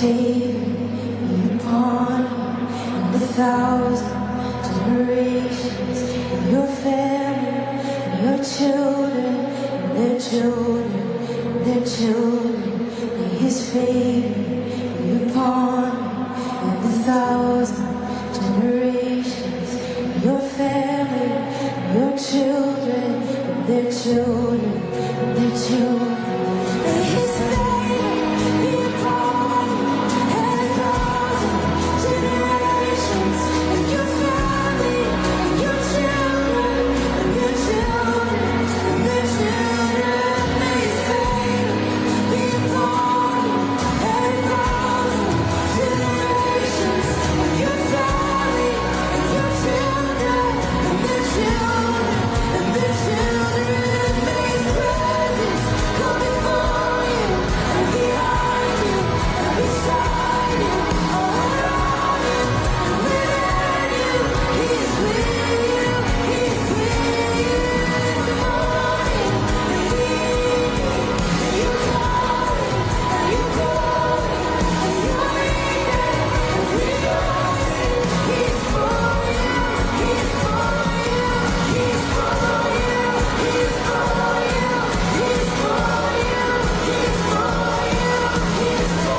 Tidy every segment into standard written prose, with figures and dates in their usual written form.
favor be upon you and 1,000 generations, and your family, and your children, and their children, and their children. May his favor be upon you and 1,000 generations, and your family, and your children, and their children, and their children. May his favor be upon you and 1,000 generations, and your family, and your children, and their children, and their children. May his favor be upon you and 1,000 generations, and your family, and your children, and their children, and their children. May his presence go before you and behind you and beside you, all around you and within you. He is with you. He is with you in the morning and the evening. And you call it, and you call it, and you read it, and rejoicing. He is for you. He is for you. He is for you. He is for you. He is for you. He is for you. He is for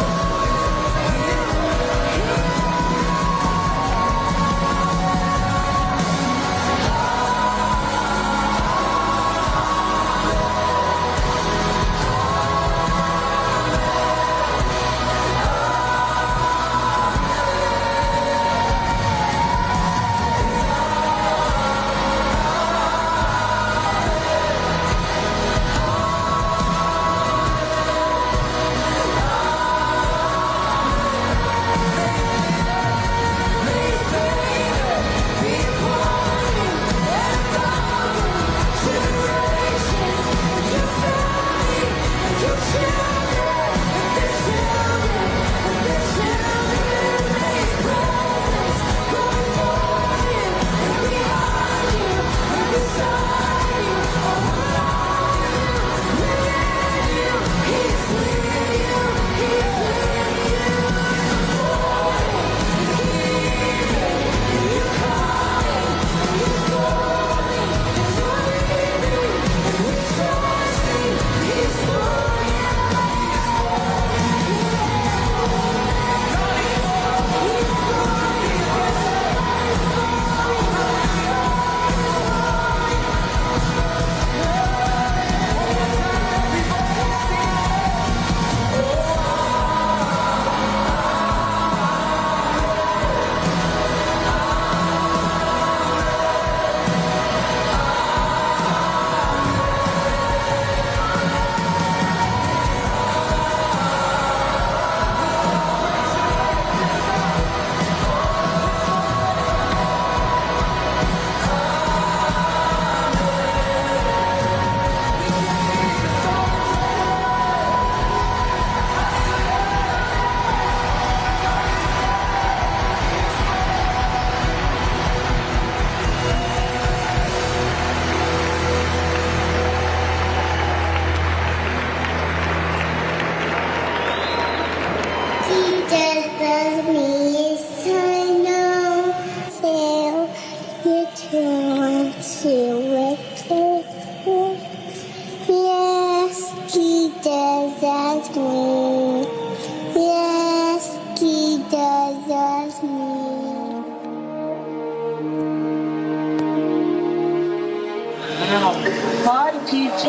Hi, TJ.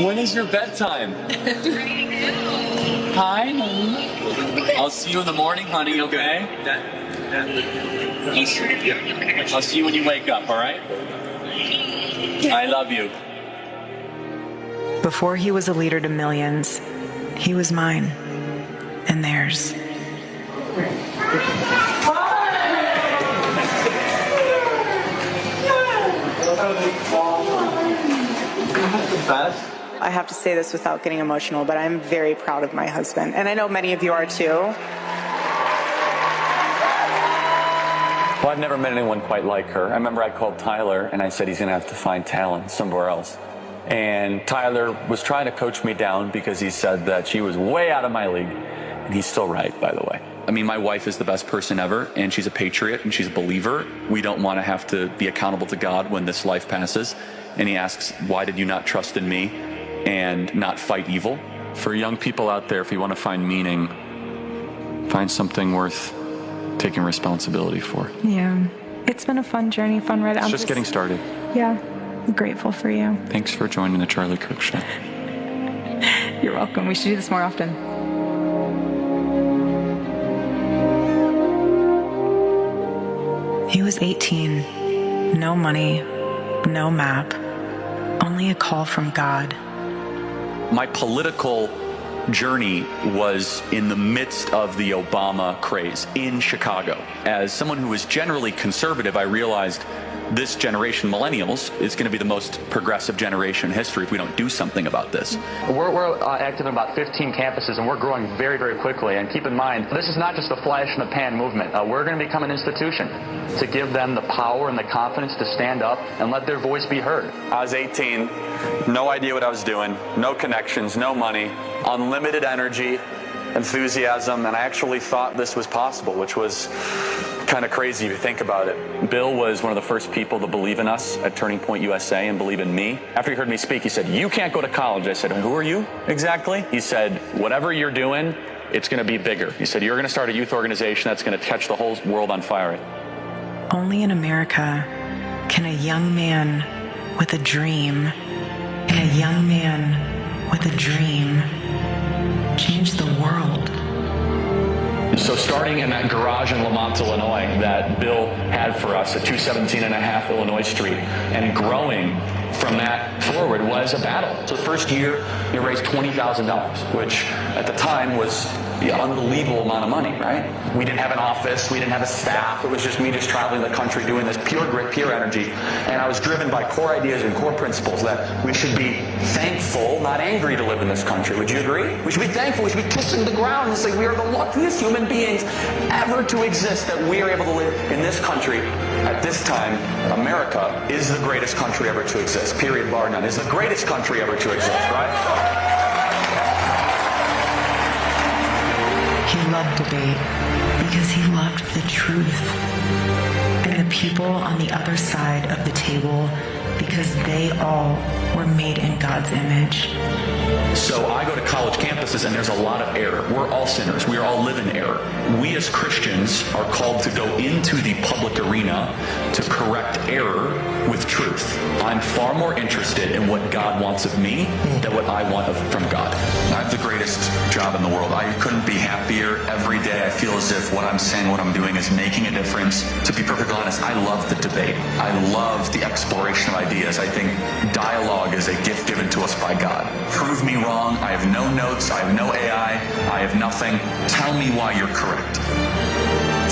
When is your bedtime? Hi, honey. I'll see you in the morning, honey, okay? I'll see you when you wake up, all right? I love you. Before he was a leader to millions, he was mine and theirs. I have to say this without getting emotional, but I'm very proud of my husband. And I know many of you are too. Well, I've never met anyone quite like her. I remember I called Tyler and I said he's going to have to find talent somewhere else. And Tyler was trying to coach me down because he said that she was way out of my league. And he's still right, by the way. I mean, my wife is the best person ever, and she's a patriot, and she's a believer. We don't want to have to be accountable to God when this life passes. And he asks, why did you not trust in me and not fight evil? For young people out there, if you want to find meaning, find something worth taking responsibility for. Yeah. It's been a fun journey, fun ride. It's just getting started. Yeah. I'm grateful for you. Thanks for joining the Charlie Kirk Show. You're welcome. We should do this more often. He was 18. No money, no map, only a call from God. My political journey was in the midst of the Obama craze in Chicago. As someone who is generally conservative, I realized this generation, millennials, is going to be the most progressive generation in history if we don't do something about this. We're active in about 15 campuses, and we're growing very, very quickly. And keep in mind, this is not just a flash in the pan movement. We're going to become an institution to give them the power and the confidence to stand up and let their voice be heard. I was 18, no idea what I was doing, no connections, no money, unlimited energy, enthusiasm, and I actually thought this was possible, which was kind of crazy if you think about it. Bill was one of the first people to believe in us at Turning Point USA and believe in me. After he heard me speak, he said, "You can't go to college." I said, "Who are you exactly?" He said, "Whatever you're doing, it's going to be bigger." He said, "You're going to start a youth organization that's going to catch the whole world on fire." Only in America can a young man with a dream and a young man with a dream change the world. So starting in that garage in Lamont, Illinois, that Bill had for us at 217.5 Illinois Street, and growing from that forward was a battle. So the first year, we raised $20,000, which at the time was an unbelievable amount of money, right? We didn't have an office, we didn't have a staff, it was just me just traveling the country doing this pure grit, pure energy, and I was driven by core ideas and core principles that we should be thankful, not angry, to live in this country. Would you agree? We should be thankful, we should be kissing the ground and say we are the luckiest human beings ever to exist, that we are able to live in this country. At this time, America is the greatest country ever to exist, period, bar none. It's the greatest country ever to exist, right? He loved debate because he loved the truth. And the people on the other side of the table because they all were made in God's image. So I go to college campuses and there's a lot of error. We're all sinners. We all live in error. We as Christians are called to go into the public arena to correct error with truth. I'm far more interested in what God wants of me than what I want from God. I have the greatest job in the world. I couldn't be happier. Every day I feel as if what I'm saying, what I'm doing is making a difference. To be perfectly honest, I love the debate. I love the exploration of ideas. I think dialogue is a gift given to us by God. Prove me wrong. I have no notes. I have no AI. I have nothing. Tell me why you're correct.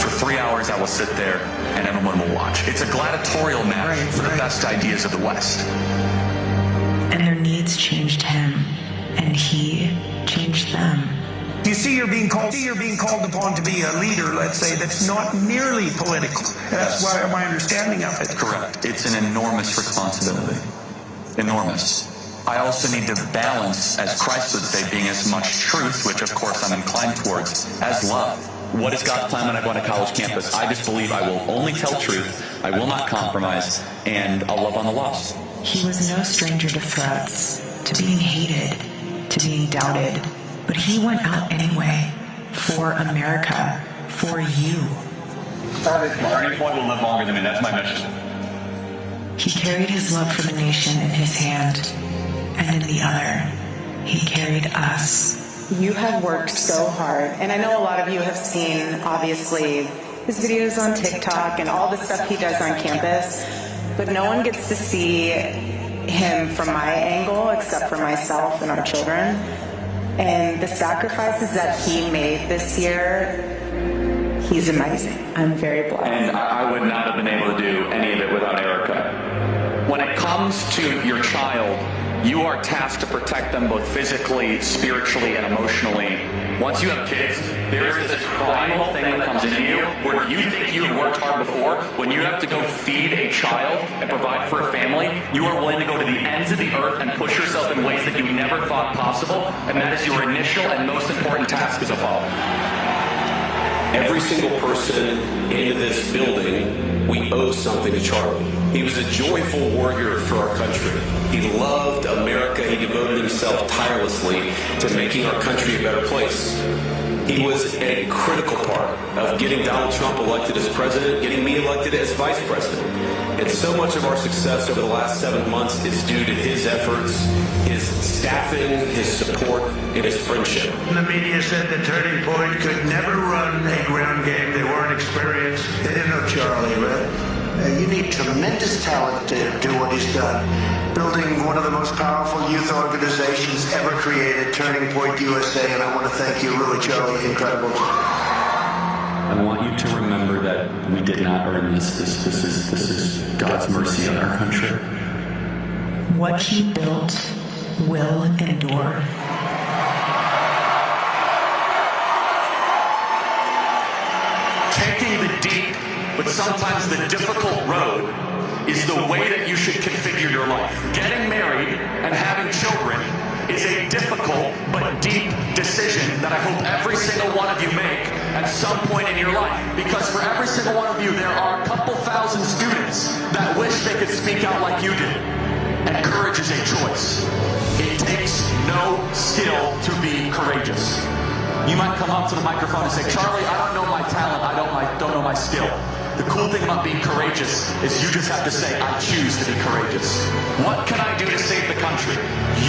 For 3 hours, I will sit there and everyone will watch. It's a gladiatorial match for the best ideas of the West. And their needs changed him, and he changed them. You see, you're being called upon to be a leader, let's say, that's not merely political. That's why my understanding of it. Correct. It's an enormous responsibility. Enormous. I also need to balance, as Christ would say, being as much truth, which of course I'm inclined towards, as love. What is God's plan when I go on a college campus? I just believe I will only tell truth, I will not compromise, and I'll love on the lost. He was no stranger to threats, to being hated, to being doubted. But he went out anyway, for America, for you. Turning Point will live longer than me. That's my mission. He carried his love for the nation in his hand, and in the other, he carried us. You have worked so hard, and I know a lot of you have seen, obviously, his videos on TikTok and all the stuff he does on campus, but no one gets to see him from my angle except for myself and our children. And the sacrifices that he made this year, he's amazing. I'm very blessed. And I would not have been able to do any of it without Erica. When it comes to your child, you are tasked to protect them both physically, spiritually, and emotionally 100% Once you have kids, there is this primal thing that comes into you where if you think you have worked hard before, when you have to go feed a child and provide for a family, you are willing to go to the ends of the earth and push yourself in ways that you never thought possible, and that is your initial and most important task as a father. Every single person in this building, we owe something to Charlie. He was a joyful warrior for our country. He loved America. He devoted himself tirelessly to making our country a better place. He was a critical part of getting Donald Trump elected as president, getting me elected as vice president. And so much of our success over the last 7 months is due to his efforts, his staffing, his support, and his friendship. The media said that Turning Point could never run a ground game. They weren't experienced. They didn't know Charlie, right? You need tremendous talent to do what he's done. Building one of the most powerful youth organizations ever created, Turning Point USA, and I want to thank you, really, Charlie. Incredible. I want you to remember that we did not earn this. This is God's mercy on our country. What he built will endure. Taking the deep, but sometimes the difficult road is the way that you should configure your life. Getting married and having children is a difficult but deep decision that I hope every single one of you make at some point in your life. Because for every single one of you, there are a couple thousand students that wish they could speak out like you did. And courage is a choice. It takes no skill to be courageous. You might come up to the microphone and say, Charlie, I don't know my talent, I don't know my skill. The cool thing about being courageous is you just have to say, I choose to be courageous. What can I do to save the country?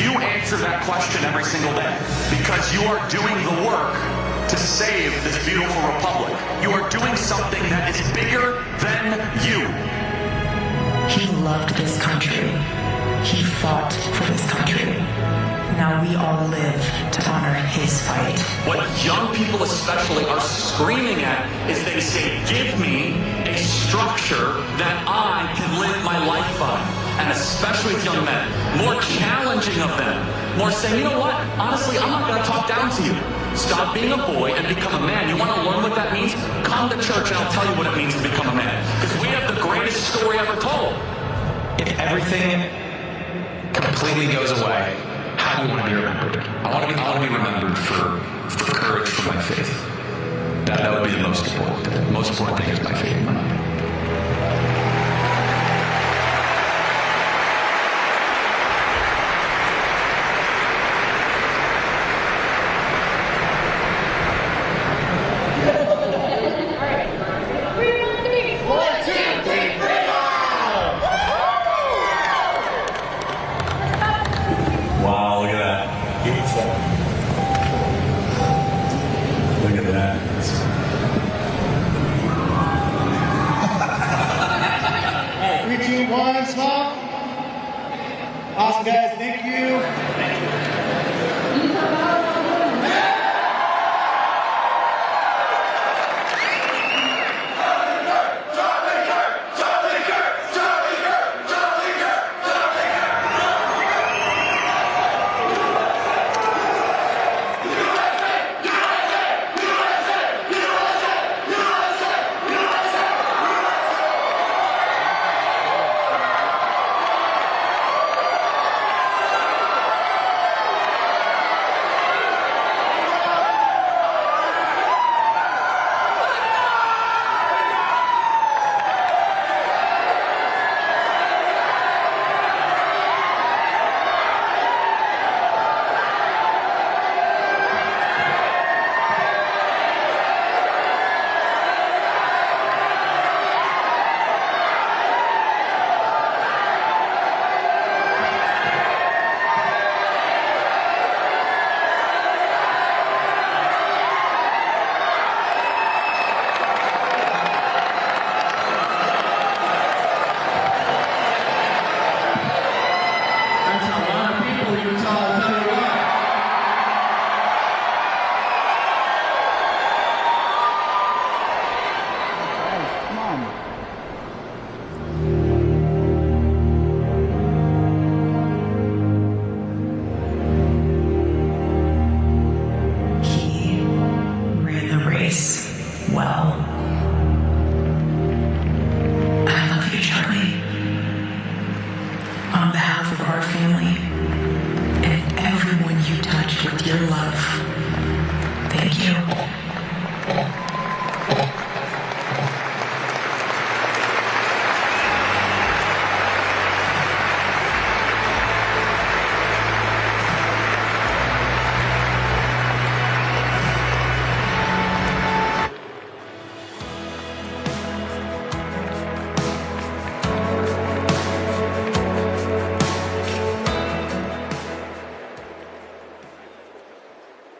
You answer that question every single day because you are doing the work to save this beautiful republic. You are doing something that is bigger than you. He loved this country. He fought for this country. Now we all live to honor his fight. What young people especially are screaming at is they say, give me a structure that I can live my life by. And especially with young men, more challenging of them, more saying, you know what, honestly, I'm not going to talk down to you. Stop being a boy and become a man. You want to learn what that means? Come to church and I'll tell you what it means to become a man. Because we have the greatest story ever told. If everything completely goes away, how do you want to be remembered? I want to be remembered for courage for my faith. That would be the most important thing. The most important thing is my faith in my life. Wow, look at that. Look at that.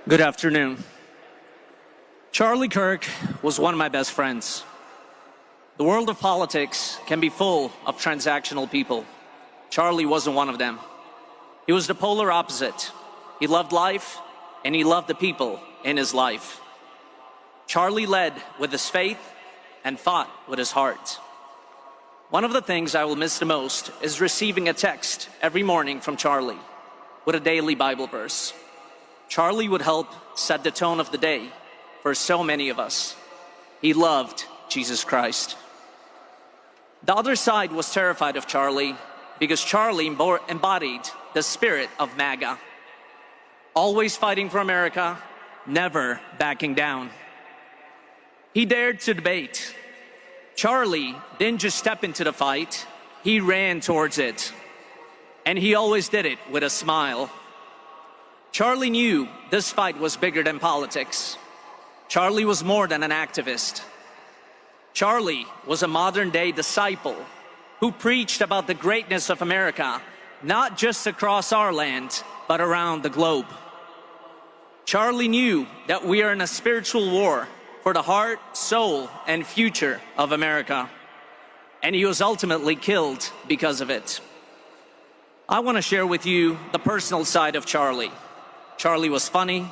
Good afternoon. Charlie Kirk was one of my best friends. The world of politics can be full of transactional people. Charlie wasn't one of them. He was the polar opposite. He loved life, and he loved the people in his life. Charlie led with his faith and fought with his heart. One of the things I will miss the most is receiving a text every morning from Charlie with a daily Bible verse. Charlie would help set the tone of the day for so many of us. He loved Jesus Christ. The other side was terrified of Charlie because Charlie embodied the spirit of MAGA. Always fighting for America, never backing down. He dared to debate. Charlie didn't just step into the fight, he ran towards it. And he always did it with a smile. Charlie knew this fight was bigger than politics. Charlie was more than an activist. Charlie was a modern-day disciple who preached about the greatness of America, not just across our land, but around the globe. Charlie knew that we are in a spiritual war for the heart, soul, and future of America. And he was ultimately killed because of it. I want to share with you the personal side of Charlie. Charlie was funny.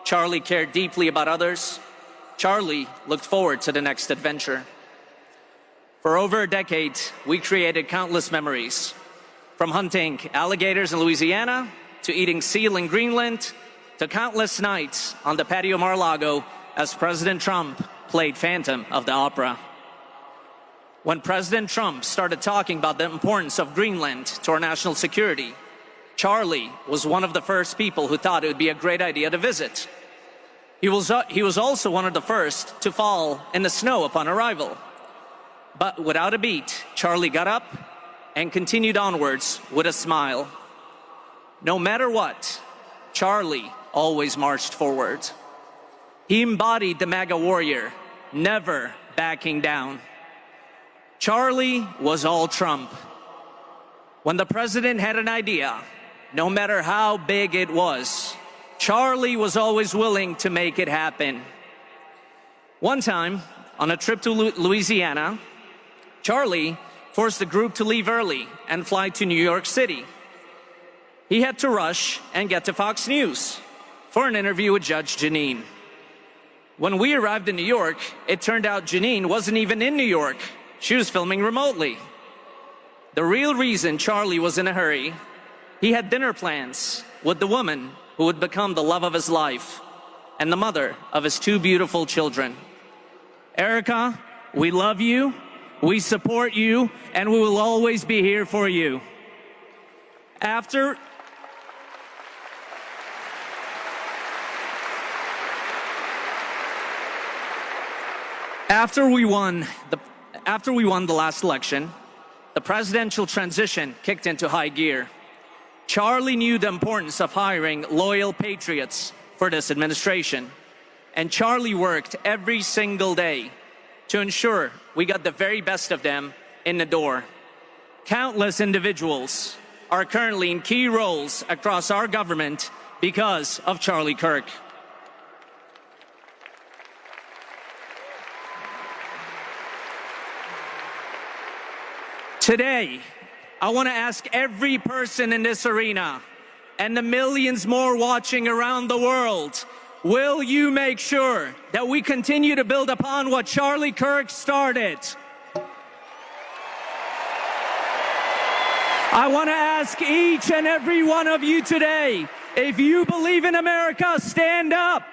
Charlie cared deeply about others. Charlie looked forward to the next adventure. For over a decade, we created countless memories. From hunting alligators in Louisiana, to eating seal in Greenland, to countless nights on the patio Mar-a-Lago as President Trump played Phantom of the Opera. When President Trump started talking about the importance of Greenland to our national security, Charlie was one of the first people who thought it would be a great idea to visit. He was also one of the first to fall in the snow upon arrival. But without a beat, Charlie got up and continued onwards with a smile. No matter what, Charlie always marched forward. He embodied the MAGA warrior, never backing down. Charlie was all Trump. When the president had an idea, no matter how big it was, Charlie was always willing to make it happen. One time, on a trip to Louisiana, Charlie forced the group to leave early and fly to New York City. He had to rush and get to Fox News for an interview with Judge Jeanine. When we arrived in New York, it turned out Jeanine wasn't even in New York. She was filming remotely. The real reason Charlie was in a hurry, he had dinner plans with the woman who would become the love of his life and the mother of his two beautiful children. Erica, we love you, we support you, and we will always be here for you. After we won the last election, the presidential transition kicked into high gear. Charlie knew the importance of hiring loyal patriots for this administration. And Charlie worked every single day to ensure we got the very best of them in the door. Countless individuals are currently in key roles across our government because of Charlie Kirk. Today, I want to ask every person in this arena and the millions more watching around the world, will you make sure that we continue to build upon what Charlie Kirk started? I want to ask each and every one of you today, if you believe in America, stand up.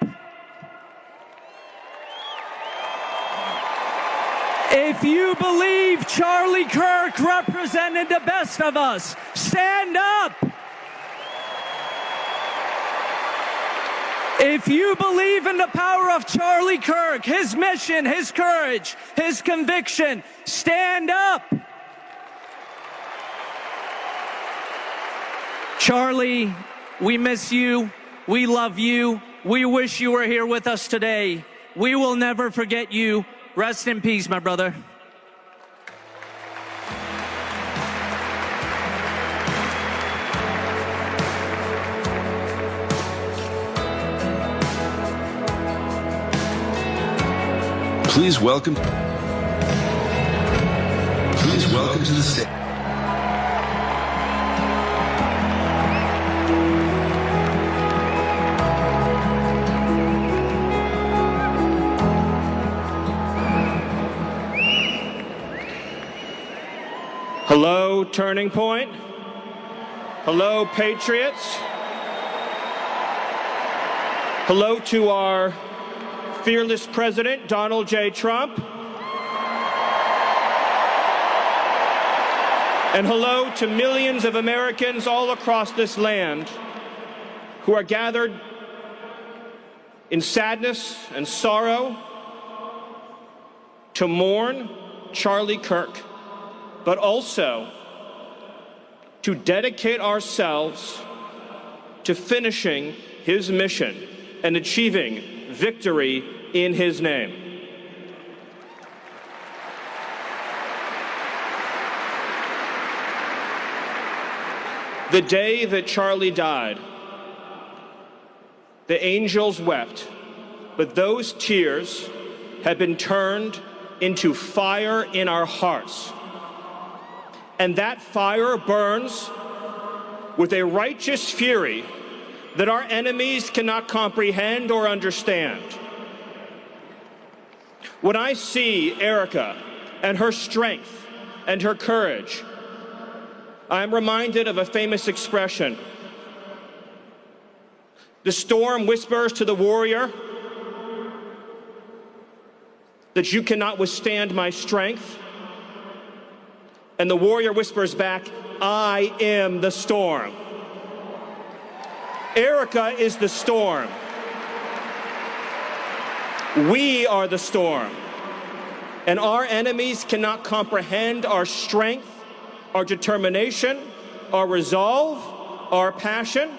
If you believe Charlie Kirk represented the best of us, stand up. If you believe in the power of Charlie Kirk, his mission, his courage, his conviction, stand up. Charlie, we miss you. We love you. We wish you were here with us today. We will never forget you. Rest in peace, my brother. Please welcome to the stage. Hello, Turning Point. Hello, Patriots. Hello to our fearless President, Donald J. Trump. And hello to millions of Americans all across this land who are gathered in sadness and sorrow to mourn Charlie Kirk, but also to dedicate ourselves to finishing his mission and achieving victory in his name. The day that Charlie died, the angels wept, but those tears have been turned into fire in our hearts. And that fire burns with a righteous fury that our enemies cannot comprehend or understand. When I see Erica and her strength and her courage, I am reminded of a famous expression. The storm whispers to the warrior that you cannot withstand my strength. And the warrior whispers back, I am the storm. Erica is the storm. We are the storm. And our enemies cannot comprehend our strength, our determination, our resolve, our passion.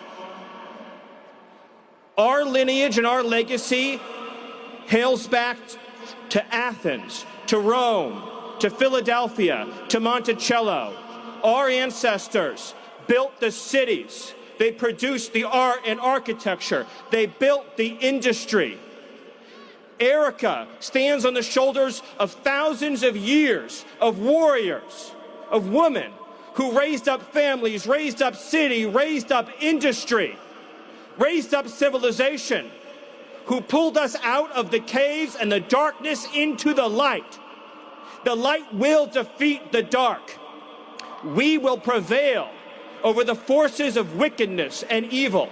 Our lineage and our legacy hails back to Athens, to Rome, to Philadelphia, to Monticello. Our ancestors built the cities. They produced the art and architecture. They built the industry. Erica stands on the shoulders of thousands of years of warriors, of women who raised up families, raised up city, raised up industry, raised up civilization, who pulled us out of the caves and the darkness into the light. The light will defeat the dark. We will prevail over the forces of wickedness and evil.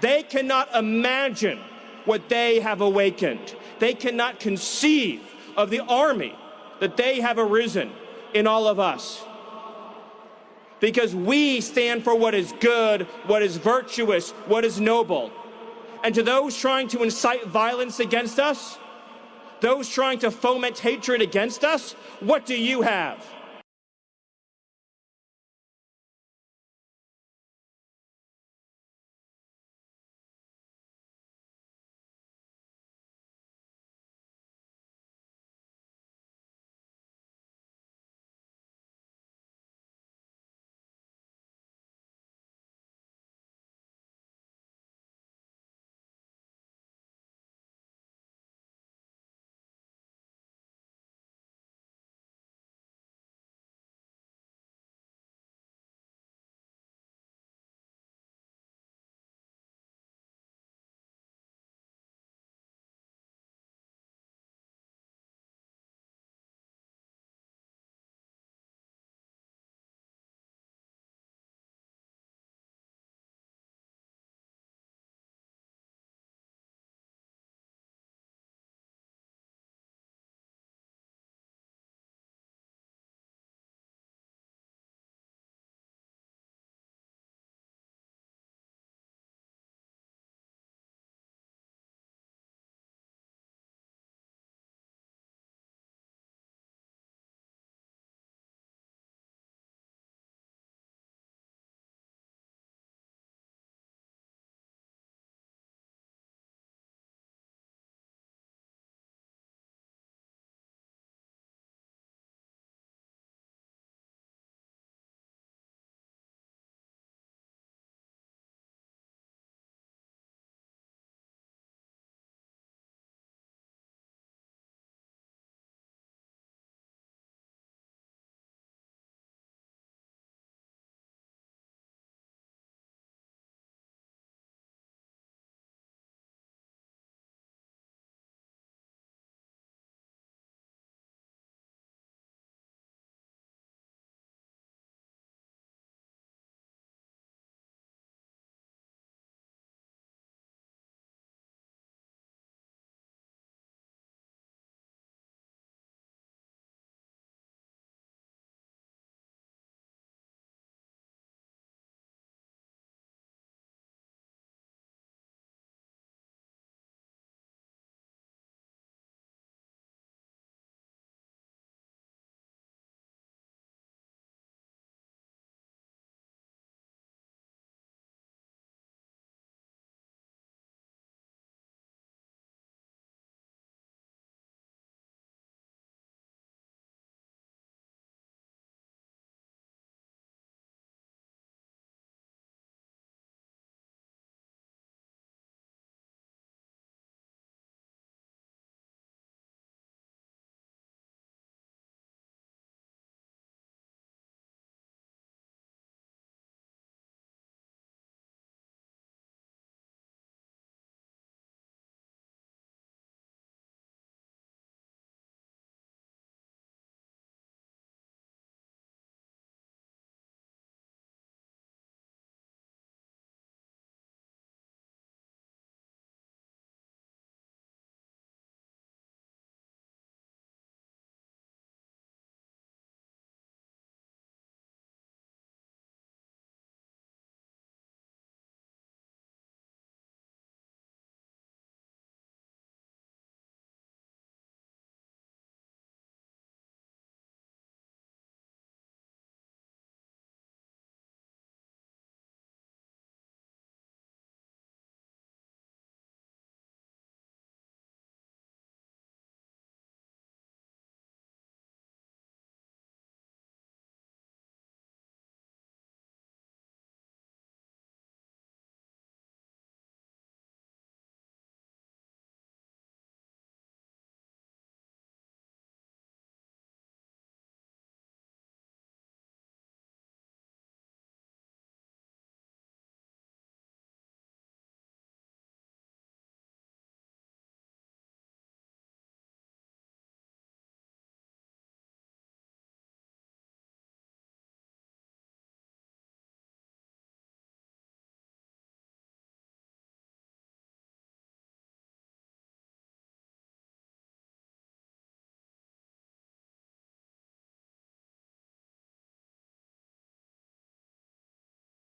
They cannot imagine what they have awakened. They cannot conceive of the army that they have arisen in all of us. Because we stand for what is good, what is virtuous, what is noble. And to those trying to incite violence against us, those trying to foment hatred against us, what do you have?